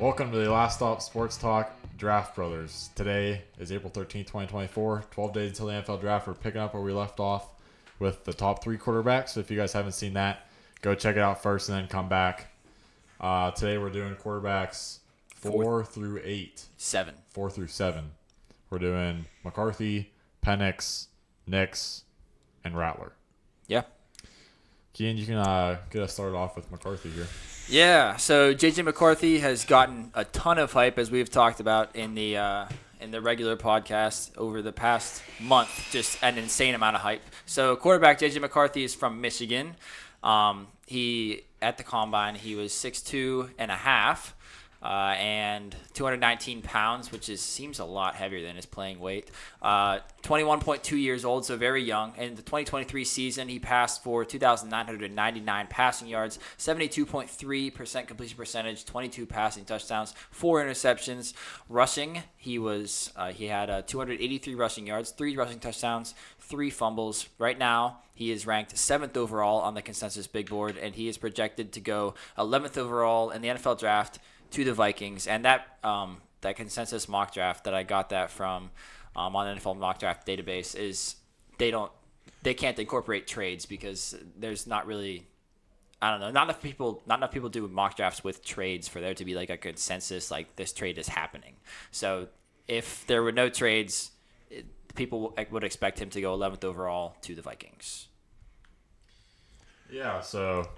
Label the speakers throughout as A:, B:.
A: Welcome to the Last Stop Sports Talk Draft Brothers. Today is April 13th, 2024. 12 days until the NFL Draft. We're picking up where we left off with the top three quarterbacks. So if you guys haven't seen that, go check it out first and then come back. Today we're doing quarterbacks 4 through 8.
B: 7.
A: 4 through 7. We're doing McCarthy, Penix, Nix, and Rattler.
B: Yeah.
A: Kean, you can get us started off with McCarthy here.
B: Yeah, so J.J. McCarthy has gotten a ton of hype, as we've talked about in the regular podcast over the past month, just an insane amount of hype. So quarterback J.J. McCarthy is from Michigan. He at the combine he was 6'2" and a half. And 219 pounds, which seems a lot heavier than his playing weight. 21.2 years old, so very young. In the 2023 season, he passed for 2,999 passing yards, 72.3% completion percentage, 22 passing touchdowns, 4 interceptions. Rushing, he had 283 rushing yards, 3 rushing touchdowns, 3 fumbles. Right now, he is ranked 7th overall on the consensus big board, and he is projected to go 11th overall in the NFL draft to the Vikings. And that consensus mock draft that I got that from on the NFL mock draft database is they can't incorporate trades because there's not really, I don't know, not enough people do mock drafts with trades for there to be like a consensus like this trade is happening. So if there were no trades, people would expect him to go 11th overall to the Vikings.
A: Yeah, so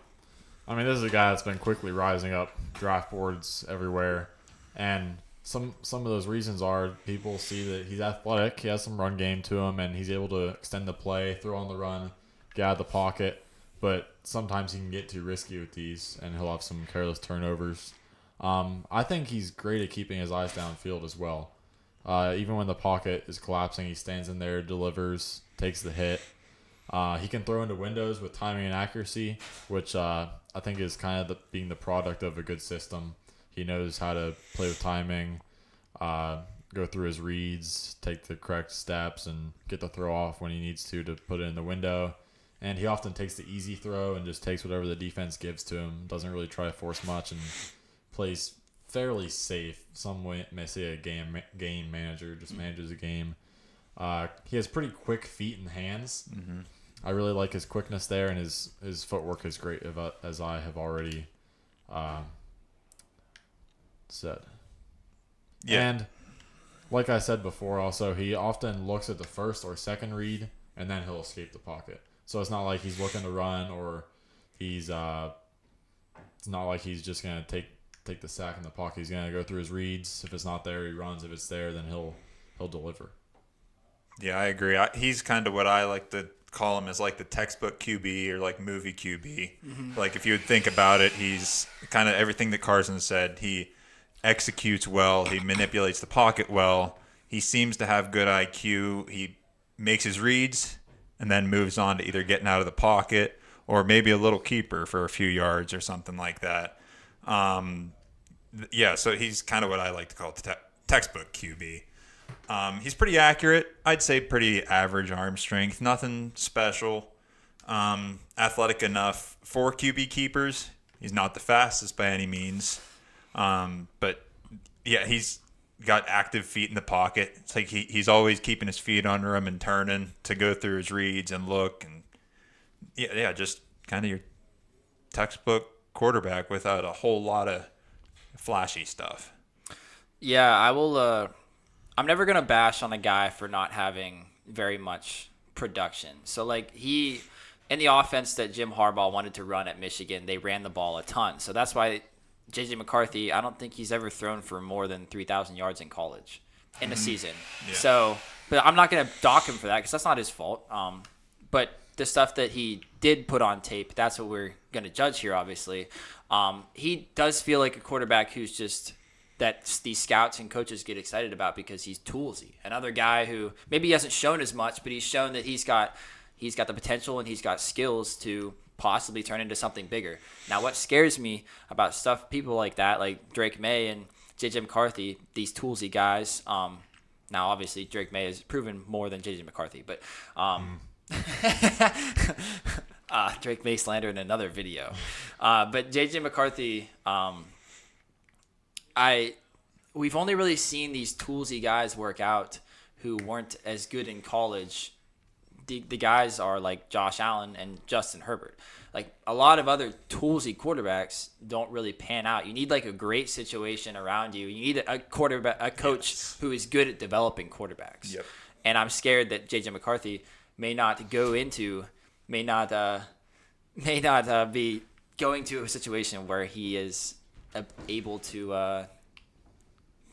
A: I mean, this is a guy that's been quickly rising up draft boards everywhere, and some of those reasons are people see that he's athletic, he has some run game to him, and he's able to extend the play, throw on the run, get out of the pocket, but sometimes he can get too risky with these, and he'll have some careless turnovers. I think he's great at keeping his eyes downfield as well. Even when the pocket is collapsing, he stands in there, delivers, takes the hit. He can throw into windows with timing and accuracy, which I think is kind of being the product of a good system. He knows how to play with timing, go through his reads, take the correct steps, and get the throw off when he needs to put it in the window. And he often takes the easy throw and just takes whatever the defense gives to him. Doesn't really try to force much and plays fairly safe. Some may say a game manager, just manages a game. He has pretty quick feet and hands. Mm-hmm. I really like his quickness there, and his footwork is great, as I have already said. Yeah. And like I said before, also, he often looks at the first or second read, and then he'll escape the pocket. So it's not like he's looking to run, or it's not like he's just going to take the sack in the pocket. He's going to go through his reads. If it's not there, he runs. If it's there, then he'll deliver.
C: Yeah, I agree. He's kind of what I like to call him as like the textbook QB or like movie QB. Mm-hmm. Like if you would think about it, he's kind of everything that Carson said. He executes well. He manipulates the pocket well. He seems to have good IQ. He makes his reads and then moves on to either getting out of the pocket or maybe a little keeper for a few yards or something like that. Yeah, so he's kind of what I like to call textbook QB. He's pretty accurate. I'd say pretty average arm strength. Nothing special. Athletic enough for QB keepers. He's not the fastest by any means. But yeah, he's got active feet in the pocket. It's like he's always keeping his feet under him and turning to go through his reads and look. And yeah, just kind of your textbook quarterback without a whole lot of flashy stuff.
B: Yeah, I will. I'm never going to bash on a guy for not having very much production. So, like, in the offense that Jim Harbaugh wanted to run at Michigan, they ran the ball a ton. So that's why J.J. McCarthy, I don't think he's ever thrown for more than 3,000 yards in college in a season. Yeah. So, but I'm not going to dock him for that because that's not his fault. But the stuff that he did put on tape, that's what we're going to judge here, obviously. He does feel like a quarterback who's just that these scouts and coaches get excited about because he's toolsy. Another guy who maybe he hasn't shown as much, but he's shown that he's got the potential and he's got skills to possibly turn into something bigger. Now, what scares me about people like that, like Drake May and J.J. McCarthy, these toolsy guys. Now, obviously, Drake May has proven more than J.J. McCarthy, but Drake May slander in another video. But J.J. McCarthy we've only really seen these toolsy guys work out who weren't as good in college. The guys are like Josh Allen and Justin Herbert. Like a lot of other toolsy quarterbacks don't really pan out. You need like a great situation around you. You need a coach who is good at developing quarterbacks.
C: Yep.
B: And I'm scared that JJ McCarthy may not be going to a situation where he is able to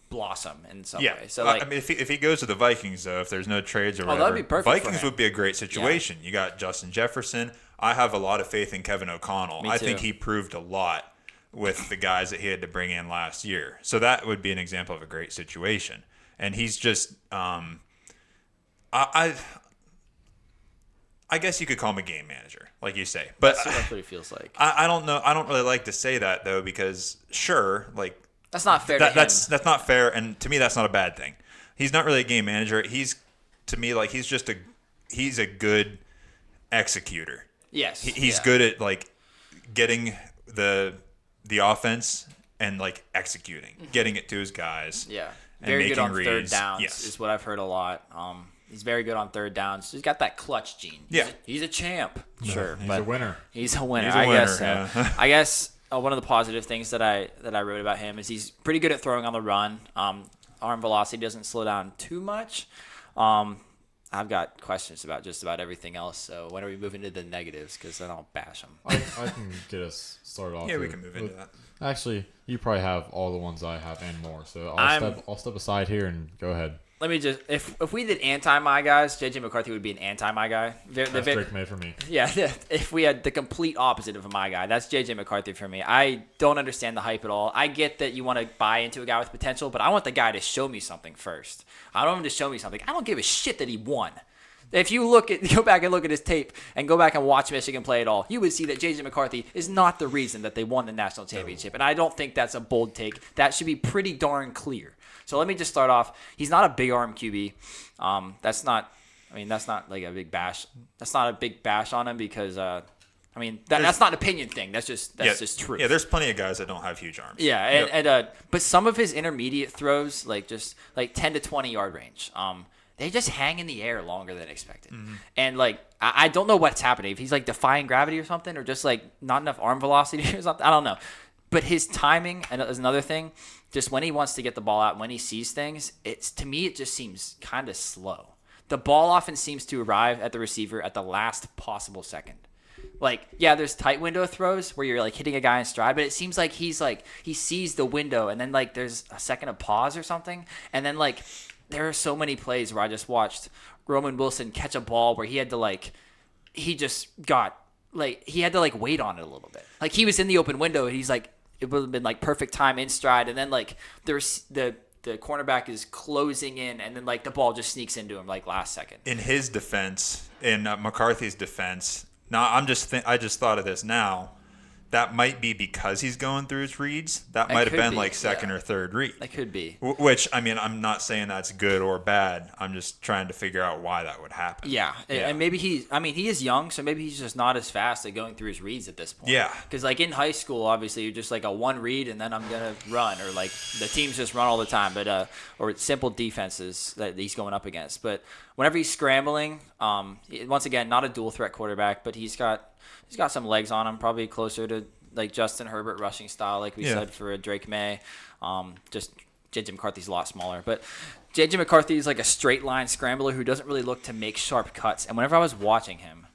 B: blossom in some way. So
C: I mean, if he goes to the Vikings, though, if there's no trades or whatever,
B: that'd be perfect for
C: Vikings
B: him.
C: would be a great situation. You got Justin Jefferson. I have a lot of faith in Kevin O'Connell. I think he proved a lot with the guys that he had to bring in last year. So that would be an example of a great situation. And he's just, I guess you could call him a game manager, like you say. But
B: that's what it feels like.
C: I don't know. I don't really like to say that, though, because sure, like,
B: That's not fair to him.
C: That's not fair, and to me, that's not a bad thing. He's not really a game manager. He's a good executor.
B: Yes.
C: He's good at like getting the offense and like executing, getting it to his guys.
B: Yeah.
C: And
B: Very good on
C: making
B: third
C: reads.
B: downs
C: Yes.
B: is what I've heard a lot. He's very good on third downs. He's got that clutch gene. He's a champ. Sure.
A: He's
B: but
A: a winner.
B: He's a winner.
C: He's a
B: I
C: winner,
B: guess so.
C: yeah.
B: I guess one of the positive things that I wrote about him is he's pretty good at throwing on the run. Arm velocity doesn't slow down too much. I've got questions about just about everything else. So when are we moving to the negatives? Because then I'll bash them.
A: I can get us started off.
C: Yeah, we
A: here
C: can move into that.
A: Actually, you probably have all the ones I have and more. So
B: I'm-
A: I'll step aside here and go ahead.
B: Let me just if we did anti-my guys, JJ McCarthy would be an anti-my guy.
A: That's Drake May for me.
B: Yeah, if we had the complete opposite of a my guy, that's JJ McCarthy for me. I don't understand the hype at all. I get that you want to buy into a guy with potential, but I want the guy to show me something first. I don't want him to show me something. I don't give a shit that he won. If you go back and look at his tape and go back and watch Michigan play at all, you would see that JJ McCarthy is not the reason that they won the national championship. And I don't think that's a bold take. That should be pretty darn clear. So let me just start off. He's not a big arm QB. That's not like a big bash. That's not a big bash on him because that's not an opinion thing. That's just true.
C: Yeah, there's plenty of guys that don't have huge arms.
B: Yeah, but some of his intermediate throws, like just like 10 to 20 yard range, they just hang in the air longer than expected. Mm-hmm. And like I don't know what's happening. If he's like defying gravity or something, or just like not enough arm velocity or something. I don't know. But his timing is another thing. Just when he wants to get the ball out, when he sees things, to me it just seems kind of slow. The ball often seems to arrive at the receiver at the last possible second. Like, yeah, there's tight window throws where you're like hitting a guy in stride, but it seems like he sees the window and then like there's a second of pause or something, and then like there are so many plays where I just watched Roman Wilson catch a ball where he had to wait on it a little bit. Like he was in the open window and he's like, it would have been like perfect time in stride, and then like there's the cornerback is closing in, and then like the ball just sneaks into him like last second.
C: In his defense, in McCarthy's defense, now I just thought of this now. That might be because he's going through his reads. That might have been like second or third read.
B: That could be.
C: Which, I mean, I'm not saying that's good or bad. I'm just trying to figure out why that would happen.
B: Yeah. And maybe he is young, so maybe he's just not as fast at going through his reads at this point.
C: Yeah.
B: Because like in high school, obviously, you're just like a one read and then I'm going to run, or like the teams just run all the time, but or simple defenses that he's going up against. But whenever he's scrambling, once again, not a dual threat quarterback, but he's got some legs on him, probably closer to like Justin Herbert rushing style, like we said for a Drake May. Just JJ McCarthy's a lot smaller, but JJ McCarthy is like a straight line scrambler who doesn't really look to make sharp cuts. And whenever I was watching him,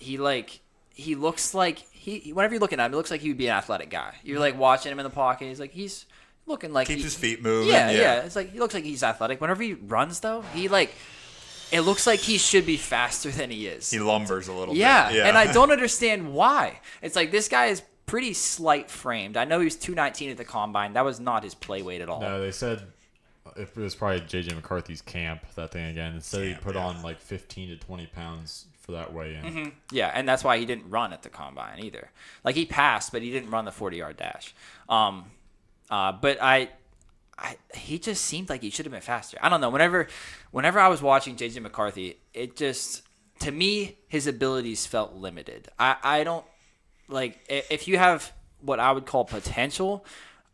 B: whenever you're looking at him, it looks like he would be an athletic guy. You're like watching him in the pocket. He's looking like
C: keeps his feet moving.
B: Yeah. It's like he looks like he's athletic. Whenever he runs though, it looks like he should be faster than he is.
C: He lumbers a little bit.
B: Yeah, and I don't understand why. It's like this guy is pretty slight framed. I know he was 219 at the combine. That was not his play weight at all.
A: No, they said it was probably JJ McCarthy's camp, that thing again. It said he put on like 15 to 20 pounds for that weigh in.
B: Mm-hmm. Yeah, and that's why he didn't run at the combine either. Like he passed, but he didn't run the 40-yard dash. But he just seemed like he should have been faster. I don't know. Whenever I was watching JJ McCarthy, it just, to me, his abilities felt limited. I don't, like, if you have what I would call potential,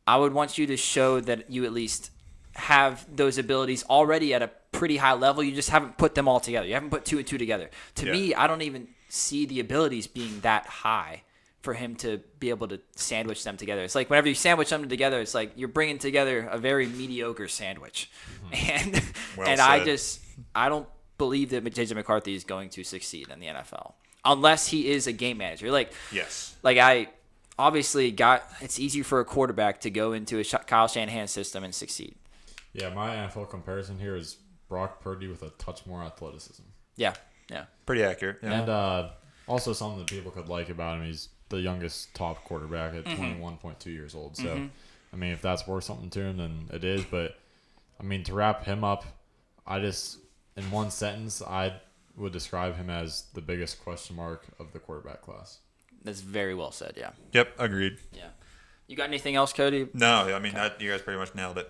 B: I would want you to show that you at least have those abilities already at a pretty high level. You just haven't put them all together. You haven't put 2 and 2 together. To me, I don't even see the abilities being that high for him to be able to sandwich them together. It's like whenever you sandwich them together, it's like you're bringing together a very mediocre sandwich. And I don't believe that JJ McCarthy is going to succeed in the NFL unless he is a game manager. It's easier for a quarterback to go into a Kyle Shanahan system and succeed.
A: Yeah, my NFL comparison here is Brock Purdy with a touch more athleticism.
B: Yeah.
C: Pretty accurate. Yeah.
A: And also something that people could like about him, he's the youngest top quarterback at 21.2 years old. So, I mean, if that's worth something to him, then it is. But, I mean, to wrap him up, in one sentence, I would describe him as the biggest question mark of the quarterback class.
B: That's very well said, yeah.
C: Yep, agreed.
B: Yeah. You got anything else, Cody?
C: No, I mean, you guys pretty much nailed it.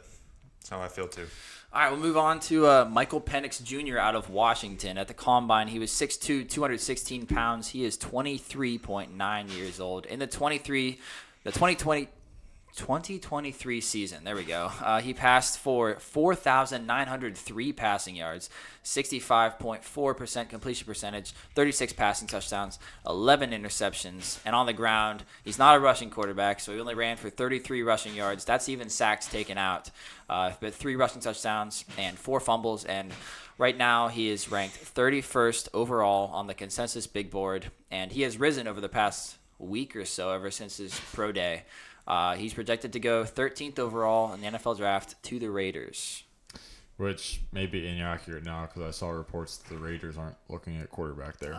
C: That's how I feel, too.
B: All right, we'll move on to Michael Penix Jr. out of Washington. At the Combine, he was 6'2", 216 pounds. He is 23.9 years old. In the 2023 season, there we go, he passed for 4,903 passing yards, 65.4% completion percentage, 36 passing touchdowns, 11 interceptions, and on the ground, he's not a rushing quarterback, so he only ran for 33 rushing yards. That's even sacks taken out, but 3 rushing touchdowns and 4 fumbles, and right now he is ranked 31st overall on the consensus big board, and he has risen over the past week or so ever since his pro day. He's projected to go 13th overall in the NFL draft to the Raiders.
A: Which may be inaccurate now because I saw reports that the Raiders aren't looking at quarterback there.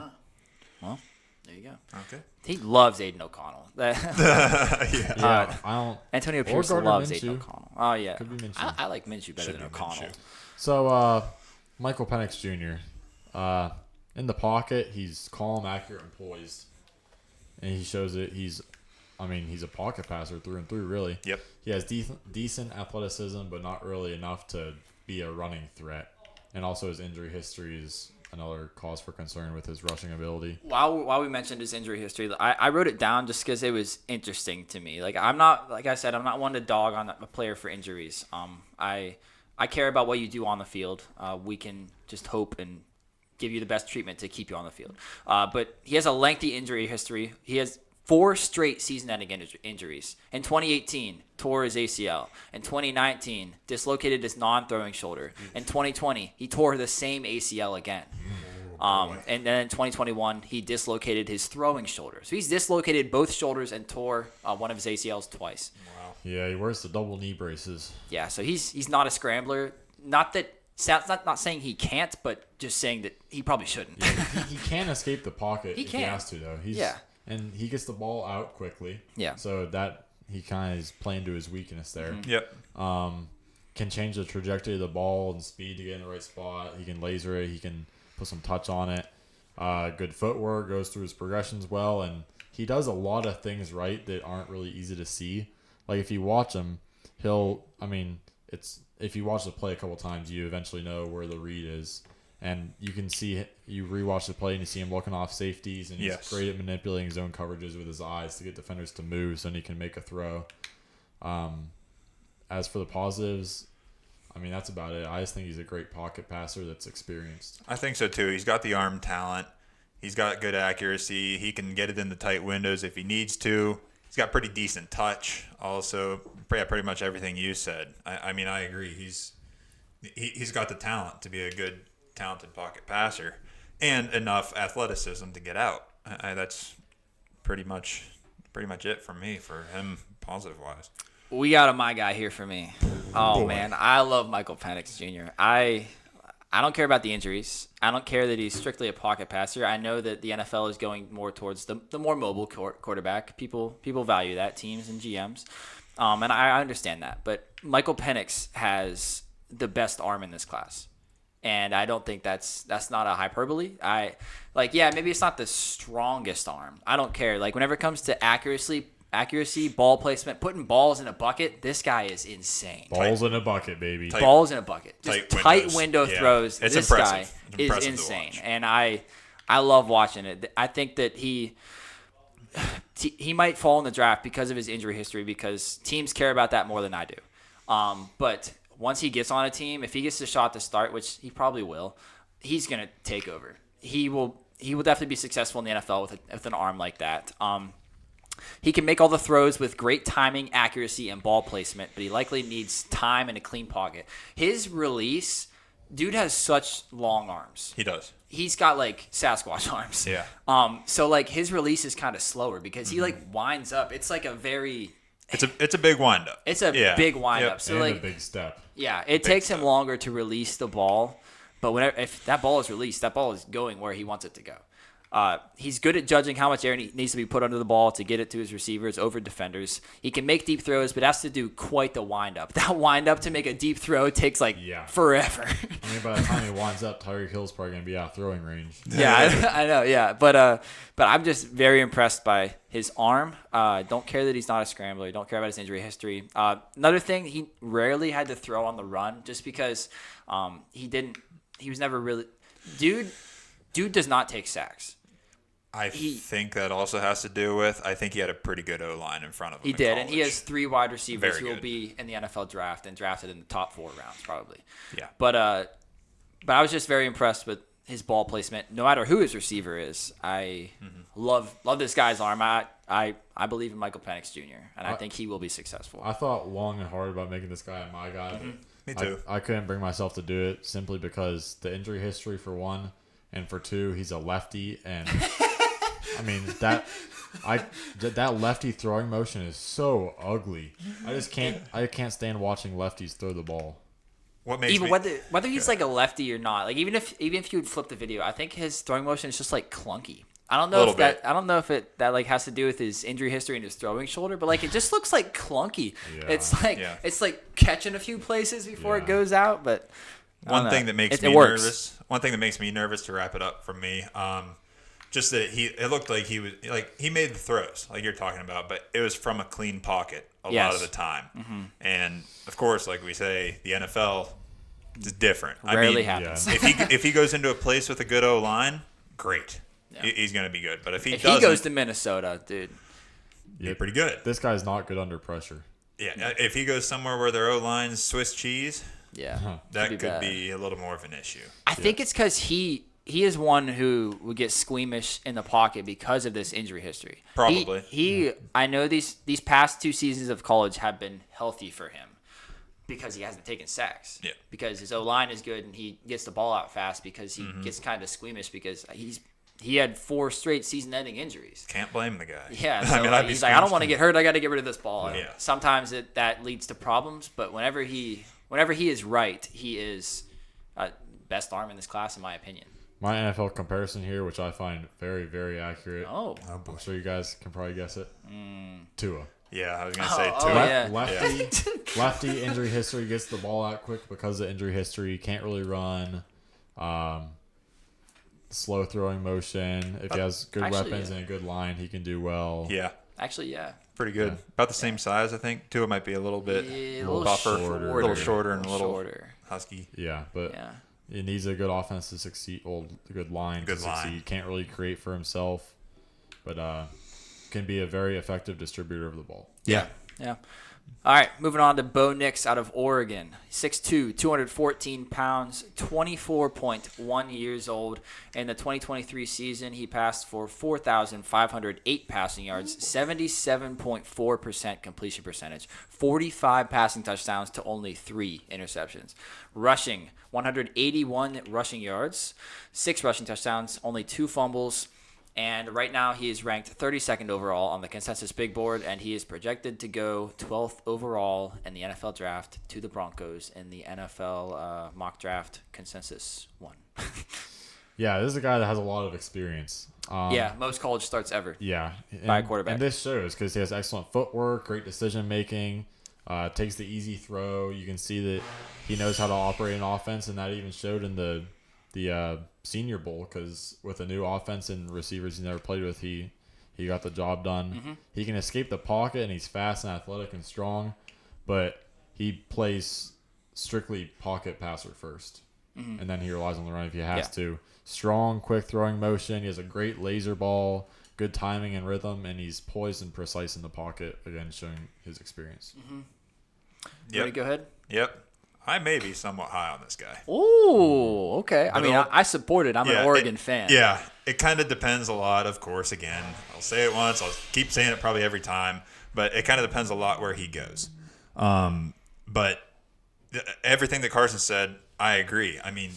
B: Well, there you go.
C: Okay.
B: He loves Aiden O'Connell.
A: I don't.
B: Antonio Pierce loves Aiden O'Connell. Oh, yeah.
A: Could be Minshew.
B: I like Minshew better than O'Connell.
C: Minshew.
A: So, Michael Penix Jr., in the pocket, he's calm, accurate, and poised. And he shows it. He's a pocket passer through and through, really.
C: Yep.
A: He has decent athleticism, but not really enough to be a running threat. And also his injury history is another cause for concern with his rushing ability.
B: While we mentioned his injury history, I wrote it down just because it was interesting to me. I'm not one to dog on a player for injuries. I care about what you do on the field. We can just hope and give you the best treatment to keep you on the field. But he has a lengthy injury history. He has 4 straight season-ending injuries. In 2018, tore his ACL. In 2019, dislocated his non-throwing shoulder. In 2020, he tore the same ACL again. And then in 2021, he dislocated his throwing shoulder. So he's dislocated both shoulders and tore one of his ACLs twice.
C: Wow.
A: Yeah, he wears the double knee braces.
B: Yeah, so he's not a scrambler. Not saying he can't, but just saying that he probably shouldn't.
A: Yeah, he can escape the pocket if he has to, though.
B: Yeah.
A: And he gets the ball out quickly.
B: Yeah.
A: So that he kind of is playing to his weakness there.
B: Mm-hmm.
C: Yep.
A: Can change the trajectory of the ball and speed to get in the right spot. He can laser it. He can put some touch on it. Good footwork, goes through his progressions well, and he does a lot of things right that aren't really easy to see. Like if you watch him, if you watch the play a couple times, you eventually know where the read is. And you can see, you rewatch the play and you see him looking off safeties, and he's great at manipulating zone coverages with his eyes to get defenders to move so then he can make a throw. As for the positives, that's about it. I just think he's a great pocket passer that's experienced.
C: I think so, too. He's got the arm talent. He's got good accuracy. He can get it in the tight windows if he needs to. He's got pretty decent touch. Also, pretty much everything you said. I agree. He's got the talent to be a good, talented pocket passer and enough athleticism to get out. That's pretty much it for me, for him, positive wise.
B: We got a my guy here for me. Oh, man. I love Michael Penix Jr. I don't care about the injuries. I don't care that he's strictly a pocket passer. I know that the NFL is going more towards the more mobile quarterback. People value that, teams and GMs. And I understand that. But Michael Penix has the best arm in this class. And I don't think that's not a hyperbole. Maybe it's not the strongest arm. I don't care. Whenever it comes to accuracy, ball placement, putting balls in a bucket, this guy is insane.
A: Balls in a bucket, baby.
B: Balls in a bucket. Just tight window throws.
C: It's
B: this
C: impressive.
B: Guy is insane. And I love watching it. I think that he might fall in the draft because of his injury history, because teams care about that more than I do. But once he gets on a team, if he gets the shot to start, which he probably will, he's going to take over. He will definitely be successful in the NFL with an arm like that. He can make all the throws with great timing, accuracy, and ball placement, but he likely needs time and a clean pocket. His release, dude has such long arms.
C: He does.
B: He's got like Sasquatch arms.
C: Yeah.
B: So like his release is kind of slower because he like winds up. It's like a very.
C: It's a big windup.
B: It's a big windup.
C: Yep.
B: So
A: and
B: like
A: a big step.
B: yeah, it takes him longer to release the ball, but if that ball is released, that ball is going where he wants it to go. He's good at judging how much air needs to be put under the ball to get it to his receivers over defenders. He can make deep throws, but has to do quite the wind-up. That wind-up to make a deep throw takes forever.
A: I mean, by the time he winds up, Tyreek Hill's probably going to be out of throwing range.
B: Yeah, I know, yeah. But I'm just very impressed by his arm. Don't care that he's not a scrambler. Don't care about his injury history. Another thing, he rarely had to throw on the run just because he was never really – dude does not take sacks.
C: I think that also has to do with, I think he had a pretty good O-line in front of him.
B: He did, and he has 3 wide receivers
C: Very
B: who will
C: good.
B: be in the NFL draft and drafted in the top 4 rounds probably.
C: Yeah.
B: But I was just very impressed with his ball placement. No matter who his receiver is, I love this guy's arm. I believe in Michael Penix Jr., and I think he will be successful.
A: I thought long and hard about making this guy my guy.
C: Me too.
A: I couldn't bring myself to do it simply because the injury history for one, and for two, he's a lefty, and I mean that lefty throwing motion is so ugly. I can't stand watching lefties throw the ball.
C: What makes
B: Even
C: me,
B: whether he's like a lefty or not, like even if you would flip the video, I think his throwing motion is just like clunky. I don't know if that like has to do with his injury history and his throwing shoulder, but like it just looks like clunky.
A: Yeah.
B: It's like catching a few places before it goes out. But
C: one thing that makes me nervous. One thing that makes me nervous to wrap it up from me, just that it looked like he was like he made the throws like you're talking about, but it was from a clean pocket a lot of the time. And of course, like we say, the NFL is different.
B: Rarely happens.
C: If he goes into a place with a good O line, great. Yeah. He's going to be good. But if he
B: goes to Minnesota, dude,
C: he's pretty good.
A: This guy's not good under pressure.
C: Yeah, if he goes somewhere where their O line's Swiss cheese, that could be a little more of an issue.
B: I think it's because he is one who would get squeamish in the pocket because of this injury history.
C: Probably.
B: I know these past 2 seasons of college have been healthy for him because he hasn't taken sacks.
C: Yeah.
B: Because his O line is good and he gets the ball out fast because he gets kind of squeamish because he had 4 straight season-ending injuries.
C: Can't blame the guy.
B: Yeah, so he's like, I don't want to get hurt. I got to get rid of this ball.
C: Yeah.
B: Sometimes that leads to problems, but whenever he is right, he is best arm in this class, in my opinion.
A: My NFL comparison here, which I find very, very accurate.
B: Oh,
A: I'm sure you guys can probably guess it. Tua.
C: Yeah, I was going to say Tua.
A: Lefty injury history, gets the ball out quick because of injury history. Can't really run. Slow throwing motion. If he has good weapons and a good line, he can do well.
C: Yeah.
B: Actually, yeah.
C: Pretty good. Yeah. About the same size, I think. Tua might be a little bit buffer, a little shorter and a little husky.
A: Yeah, but he needs a good offense to succeed. Well, a good line to succeed. Can't really create for himself, but can be a very effective distributor of the ball.
B: Yeah. All right, moving on to Bo Nix out of Oregon. 6'2", 214 pounds, 24.1 years old. In the 2023 season, he passed for 4,508 passing yards, 77.4% completion percentage, 45 passing touchdowns to only 3 interceptions. Rushing, 181 rushing yards, 6 rushing touchdowns, only 2 fumbles. And right now he is ranked 32nd overall on the consensus big board, and he is projected to go 12th overall in the NFL draft to the Broncos in the NFL mock draft consensus 1.
A: Yeah, this is a guy that has a lot of experience.
B: Most college starts ever.
A: Yeah.
B: By a quarterback.
A: And this shows because he has excellent footwork, great decision making, takes the easy throw. You can see that he knows how to operate an offense, and that even showed in the Senior Bowl, because with a new offense and receivers he never played with, he got the job done. He can escape the pocket, and he's fast and athletic and strong, but he plays strictly pocket passer first, and then he relies on the run if he has to. Strong, quick throwing motion. He has a great laser ball. good timing and rhythm, and he's poised and precise in the pocket. Again, showing his experience.
B: You ready to go ahead?
C: Yep. I may be somewhat high on this guy.
B: Ooh, okay. I mean,
C: it'll-
B: I support it. I'm an Oregon fan.
C: Yeah, it kind of depends a lot, of course. Again, I'll say it once. I'll keep saying it probably every time. But it kind of depends a lot where he goes. But everything that Carson said, I agree. I mean,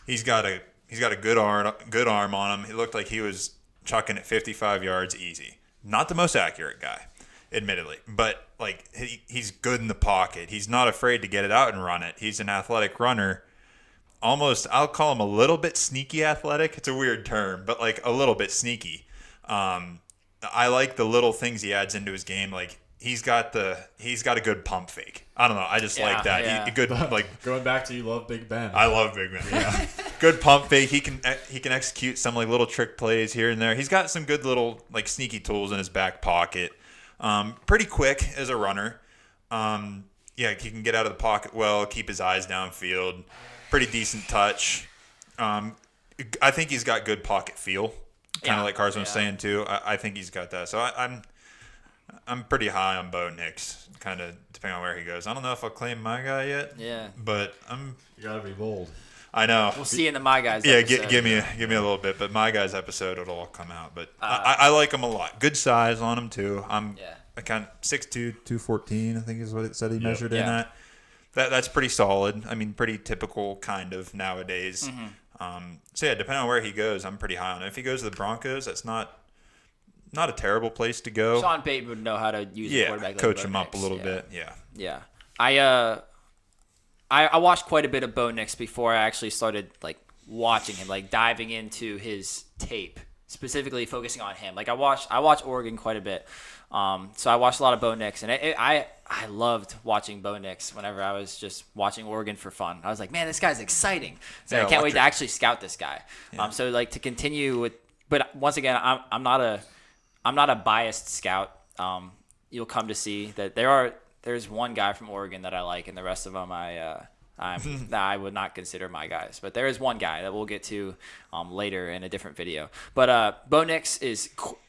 C: he's got a good arm on him. He looked like he was chucking it 55 yards easy. Not the most accurate guy, admittedly, but like he's good in the pocket. He's not afraid to get it out and run it. He's an athletic runner. Almost, I'll call him a little bit sneaky athletic. It's a weird term, but like a little bit sneaky. I like the little things he adds into his game. Like he's got a good pump fake. I don't know. I just like that.
B: Yeah.
C: He good like.
A: Going back to you love Big Ben.
C: I love Big Ben. Yeah, good pump fake. He can execute some like little trick plays here and there. He's got some good little like sneaky tools in his back pocket. Pretty quick as a runner. Yeah, he can get out of the pocket well, keep his eyes downfield. Pretty decent touch. I think he's got good pocket feel, kind of like Carson was saying too. I think he's got that. So I'm pretty high on Bo Nix, kind of depending on where he goes. I don't know if I'll claim my guy yet.
B: Yeah.
C: But
A: You gotta be bold.
C: I know.
B: We'll see in the My Guys
C: Yeah,
B: episode.
C: give me a little bit, but my guy's episode it'll all come out. But I like him a lot. Good size on him too. I kind of 6'2", 214, I think is what it said he measured in at. That's pretty solid. I mean, pretty typical kind of nowadays. So yeah, depending on where he goes, I'm pretty high on it. If he goes to the Broncos, that's not a terrible place to go.
B: Sean Payton would know how to use a quarterback. Like
C: coach
B: Bo
C: him up a
B: Nix.
C: little bit. Yeah.
B: Yeah. I watched quite a bit of Bo Nix before I actually started like watching him, like diving into his tape, specifically focusing on him. Like I watch Oregon quite a bit. So I watched a lot of Bo Nix, and I loved watching Bo Nix whenever I was just watching Oregon for fun. I was like, man, this guy's exciing. So
C: Yeah,
B: I can't wait to
C: electric.
B: actually scout this guy.
C: Yeah.
B: So like to continue with, but once again, I'm not a biased scout. You'll come to see that there's one guy from Oregon that I like, and the rest of them I would not consider my guys. But there is one guy that we'll get to later in a different video. But Bo Nix is,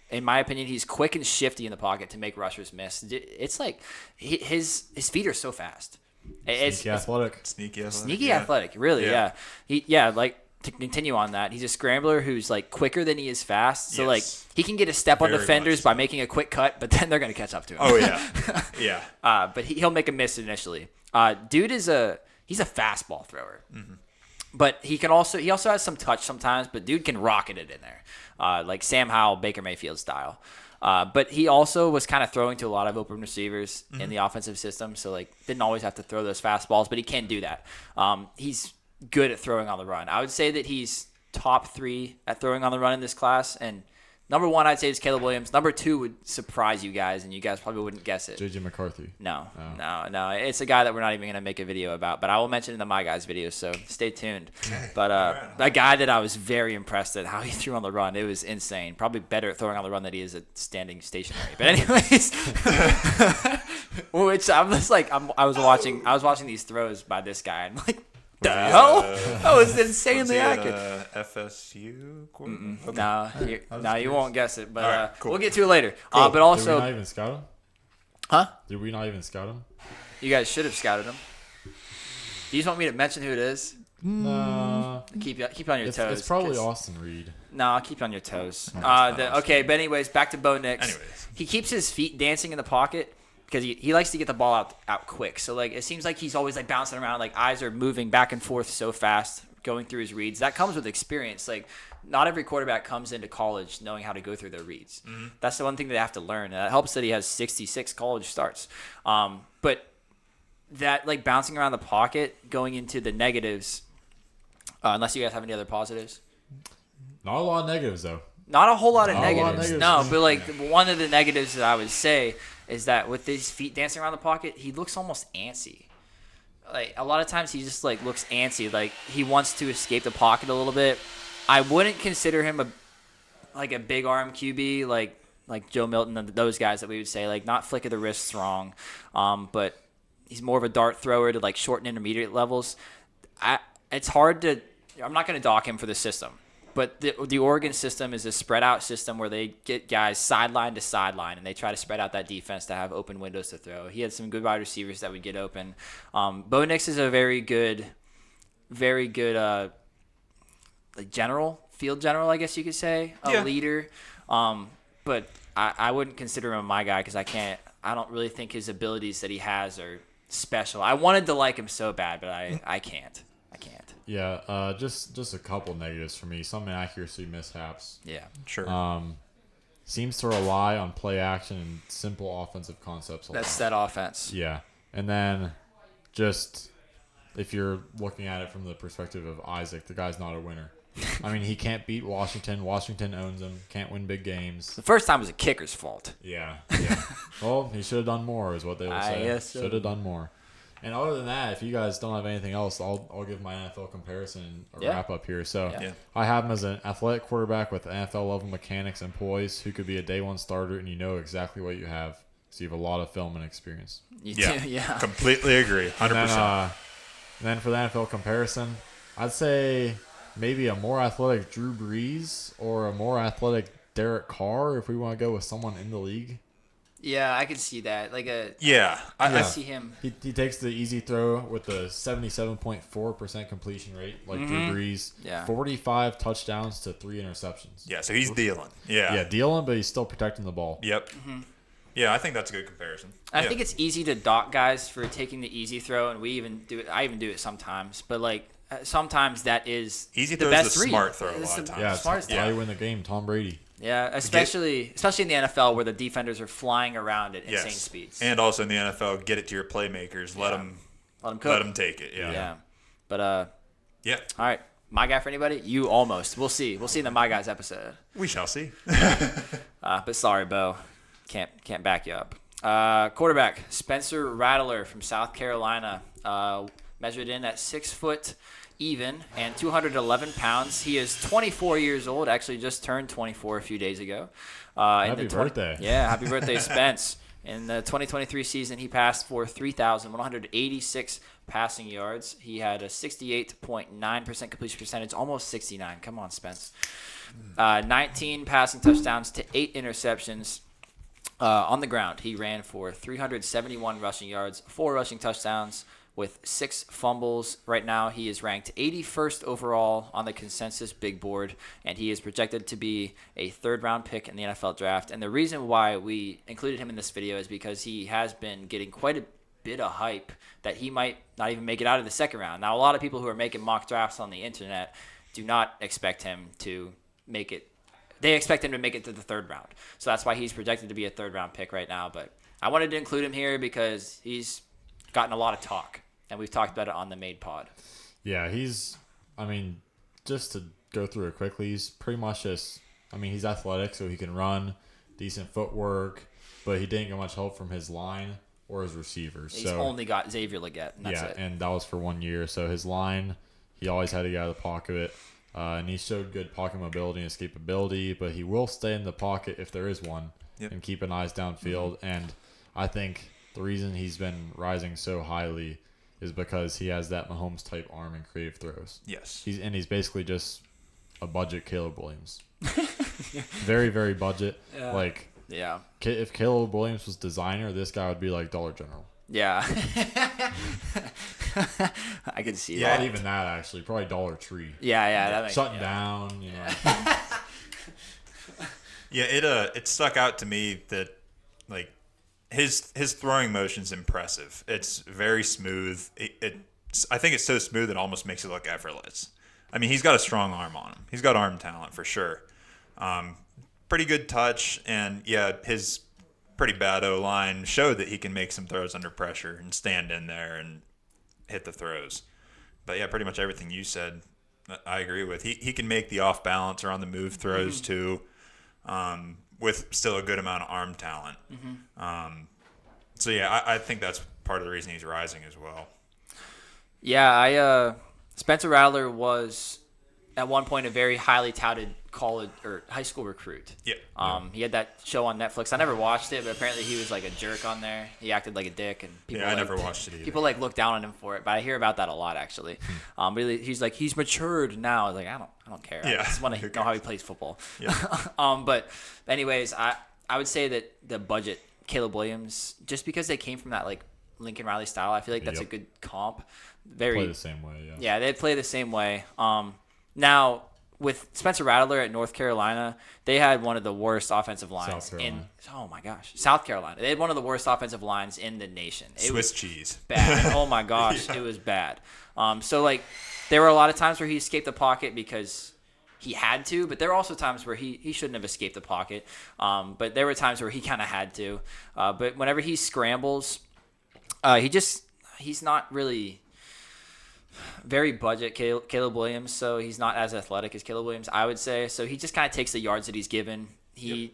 B: in my opinion, he's quick and shifty in the pocket to make rushers miss. It's like his feet are so fast.
A: Sneaky athletic.
C: Sneaky
B: Athletic, really,
C: Yeah.
B: yeah. Like to continue on that, he's a scrambler who's like quicker than he is fast. So
C: Yes.
B: like he can get a step on
C: Very
B: defenders
C: much
B: by
C: so.
B: making a quick cut, but then they're gonna catch up to him.
C: Oh yeah. Yeah.
B: But he'll make a miss initially. Dude he's a fastball thrower, but he also has some touch sometimes. But dude can rocket it in there, like Sam Howell, Baker Mayfield style. But he also was kind of throwing to a lot of open receivers in the offensive system, so like didn't always have to throw those fastballs, but he can do that. He's good at throwing on the run. I would say that he's top 3 at throwing on the run in this class, and number 1 I'd say is Caleb Williams. Number 2 would surprise you guys, and you guys probably wouldn't guess it.
A: JJ McCarthy.
B: No. It's a guy that we're not even going to make a video about, but I will mention in the My Guys video, so stay tuned. But a guy that I was very impressed at how he threw on the run, it was insane. Probably better at throwing on the run than he is at standing stationary. But anyways, which I was like, I was watching these throws by this guy, and I'm like, the hell? That was insanely accurate.
C: FSU?
B: Okay. No, you won't guess it, but
C: All right, cool.
B: we'll get to it later.
A: Cool.
B: But
A: Did we
B: also,
A: not even scout him?
B: huh?
A: Did we not even scout him?
B: You guys should have scouted him. Do you just want me to mention who it is?
A: Nah.
B: Keep you on your toes.
A: It's probably
B: 'cause-
A: Austin Reed.
B: No, I'll keep you on your toes.
C: not
B: Okay, but anyways, back to Bo Nix.
C: Anyways.
B: He keeps his feet dancing in the pocket because he likes to get the ball out quick. So like it seems like he's always like bouncing around, like eyes are moving back and forth so fast, going through his reads. That comes with experience. Like not every quarterback comes into college knowing how to go through their reads. That's the one thing they have to learn. And it helps that he has 66 college starts. But that like bouncing around the pocket, going into the negatives, unless you guys have any other positives.
A: Not a lot of negatives though.
B: Not a whole lot of
A: Not a lot of
B: negatives.
A: negatives.
B: No, but like one of the negatives that I would say is that with his feet dancing around the pocket, he looks almost antsy. Like a lot of times he just like looks antsy, like he wants to escape the pocket a little bit. I wouldn't consider him a big arm QB like Joe Milton and those guys that we would say, like not flick of the wrist strong, but he's more of a dart thrower to like short and intermediate levels. It's hard to. I'm not going to dock him for the system. But the Oregon system is a spread out system where they get guys sideline to sideline, and they try to spread out that defense to have open windows to throw. He had some good wide receivers that would get open. Bo Nix is a very good field general, I guess you could say, a leader. But I wouldn't consider him my guy because I don't really think his abilities that he has are special. I wanted to like him so bad, but I can't.
A: Yeah, just a couple negatives for me. Some inaccuracy mishaps.
B: Yeah,
C: Sure.
A: Seems to rely on play action and simple offensive concepts a lot.
B: that's that offense.
A: Yeah, and then just if you're looking at it from the perspective of Isaac, the guy's not a winner. I mean, he can't beat Washington. Washington owns him. Can't win big games.
B: The first time was a kicker's fault.
A: Yeah. Well, he should have done more, is what they would say.
B: guess so.
A: Should have done more. And other than that, if you guys don't have anything else, I'll give my NFL comparison a wrap up here. So
B: Yeah.
A: I have him as an athletic quarterback with NFL level mechanics and poise who could be a day one starter, and you know exactly what you have. So you have a lot of film and experience.
B: You do, yeah.
C: Completely agree. 100%.
A: And then for the NFL comparison, I'd say maybe a more athletic Drew Brees or a more athletic Derek Carr if we want to go with someone in the league.
B: Yeah, I could see that.
C: I
B: see him.
A: He takes the easy throw with the 77.4% completion rate, like Drew Brees.
B: Yeah.
A: 45 touchdowns to 3 interceptions.
C: Yeah, so he's dealing. Yeah.
A: Yeah, dealing, but he's still protecting the ball.
C: Yep. Yeah, I think that's a good comparison.
B: I think it's easy to dock guys for taking the easy throw, and we even do it. I even do it sometimes, but sometimes that is
C: Easy
B: the
C: throw is
B: best
C: the
B: read.
C: smart throw a
B: It's
C: lot of
B: the
C: times.
A: Yeah,
B: smartest
A: it's how
B: throw.
A: you win the game. Tom Brady.
B: Yeah, especially in the NFL where the defenders are flying around at insane
C: Yes.
B: speeds.
C: And also in the NFL, get it to your playmakers. Let them
B: cook.
C: let them take it. Yeah.
B: Yeah, but
C: Yeah.
B: all right, my guy for anybody? You almost. We'll see. We'll see in the my guys episode.
C: We shall see.
B: But sorry, Bo, can't back you up. Quarterback Spencer Rattler from South Carolina, measured in at 6 foot even and 211 pounds. He is 24 years old. Actually, just turned 24 a few days ago.
A: Happy birthday!
B: Yeah, happy birthday, Spence. In the 2023 season, he passed for 3,186 passing yards. He had a 68.9% completion percentage, almost 69. Come on, Spence. 19 passing touchdowns to 8 interceptions. On the ground, he ran for 371 rushing yards, 4 rushing touchdowns, with 6 fumbles. Right now, he is ranked 81st overall on the consensus big board, and he is projected to be a third-round pick in the NFL draft. And the reason why we included him in this video is because he has been getting quite a bit of hype that he might not even make it out of the second round. Now, a lot of people who are making mock drafts on the internet do not expect him to make it. They expect him to make it to the third round. So that's why he's projected to be a third-round pick right now. But I wanted to include him here because he's gotten a lot of talk. And we've talked about it on the Made Pod.
A: Yeah, just to go through it quickly, he's pretty much he's athletic, so he can run, decent footwork, but he didn't get much help from his line or his receivers.
B: He's only got Xavier Legette, and that's it.
A: And that was for 1 year. So his line, he always had to get out of the pocket. And he showed good pocket mobility and escapability, but he will stay in the pocket if there is one and keep an eyes downfield. And I think the reason he's been rising so highly is because he has that Mahomes-type arm and creative throws.
C: Yes.
A: He's basically just a budget Caleb Williams. Very, very budget.
B: Yeah.
A: If Caleb Williams was designer, this guy would be like Dollar General.
B: Yeah. I can see
A: Not
B: that.
A: even that, actually. Probably Dollar Tree.
B: Yeah, that makes
A: Shutting down,
C: Yeah, it stuck out to me that his throwing motion's impressive. It's very smooth. I think it's so smooth it almost makes it look effortless. I mean, he's got a strong arm on him. He's got arm talent for sure. Pretty good touch, and his pretty bad O-line showed that he can make some throws under pressure and stand in there and hit the throws. But yeah, pretty much everything you said, I agree with. He can make the off balance or on the move throws too, with still a good amount of arm talent. So yeah, I think that's part of the reason he's rising as well.
B: Yeah, Spencer Rattler was at one point a very highly touted college or high school recruit.
C: Yeah.
B: He had that show on Netflix. I never watched it, but apparently he was like a jerk on there. He acted like a dick, and people
C: I never watched it either.
B: People like look down on him for it, but I hear about that a lot actually. But he's like he's matured now. I was like I don't care.
C: Yeah.
B: I just want to know how he plays football.
C: Yeah.
B: But anyways, I would say that the budget, Caleb Williams, just because they came from that like Lincoln Riley style, I feel like that's a good comp.
A: Play the same way, yeah.
B: Yeah, they play the same way. Now with Spencer Rattler at North Carolina, they had one of the worst offensive lines South Carolina. They had one of the worst offensive lines in the nation.
C: Swiss cheese.
B: Bad. Oh my gosh, It was bad. So like there were a lot of times where he escaped the pocket because he had to, but there were also times where he shouldn't have escaped the pocket. But there were times where he kind of had to. But whenever he scrambles, he's not really very budget Caleb Williams, so he's not as athletic as Caleb Williams, I would say. So he just kind of takes the yards that he's given. He's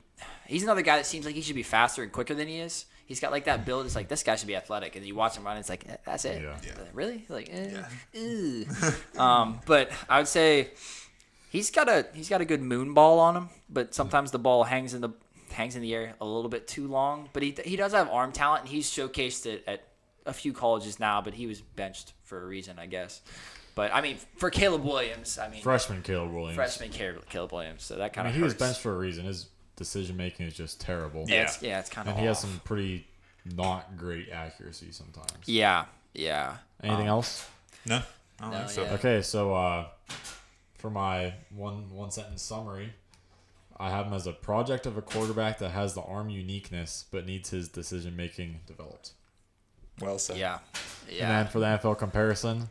B: another guy that seems like he should be faster and quicker than he is. He's got like that build. It's like this guy should be athletic, and you watch him run. It's like that's it.
A: Yeah.
B: Really? Like, but I would say he's got a good moon ball on him, but sometimes the ball hangs in the air a little bit too long. But he does have arm talent, and he's showcased it at a few colleges now, but he was benched for a reason, I guess. But I mean, for Caleb Williams,
A: freshman Caleb Williams.
B: Caleb Williams. So that kind of
A: he was benched for a reason. His decision making is just terrible.
B: Yeah, it's kind of.
A: And he has some pretty not great accuracy sometimes.
B: Yeah.
A: Anything else?
C: No, I don't think so.
B: Yeah.
A: Okay, so for my one sentence summary, I have him as a project of a quarterback that has the arm uniqueness but needs his decision making developed.
C: Well said.
B: Yeah.
A: And then for the NFL comparison,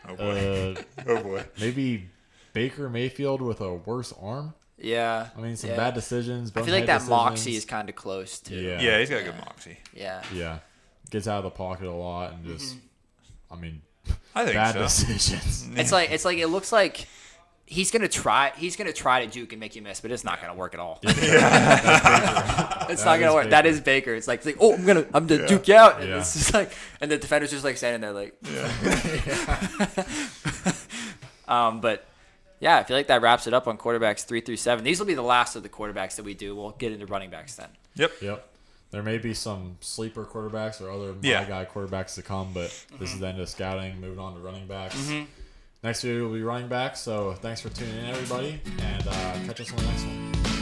C: Oh boy. Oh boy.
A: maybe Baker Mayfield with a worse arm.
B: Yeah.
A: I mean, some bad decisions.
B: I feel like that
A: decisions.
B: moxie is kind of close too.
C: Yeah, he's got a good moxie.
B: Yeah.
A: Yeah. Gets out of the pocket a lot and just, I
C: I think
A: bad
C: so.
A: decisions.
B: It's like it looks like he's gonna try to juke and make you miss, but it's not gonna work at all. It's not gonna work.
A: Baker.
B: That is Baker. It's like oh, I'm gonna juke you out. And
A: Yeah.
B: it's just like, and the defender's just like standing there like. But yeah, I feel like that wraps it up on quarterbacks 3 through 7. These will be the last of the quarterbacks that we do. We'll get into running backs then.
A: Yep. There may be some sleeper quarterbacks or other my guy quarterbacks to come, but this is the end of scouting. Moving on to running backs. Next video will be running backs. So thanks for tuning in, everybody, and catch us on the next one.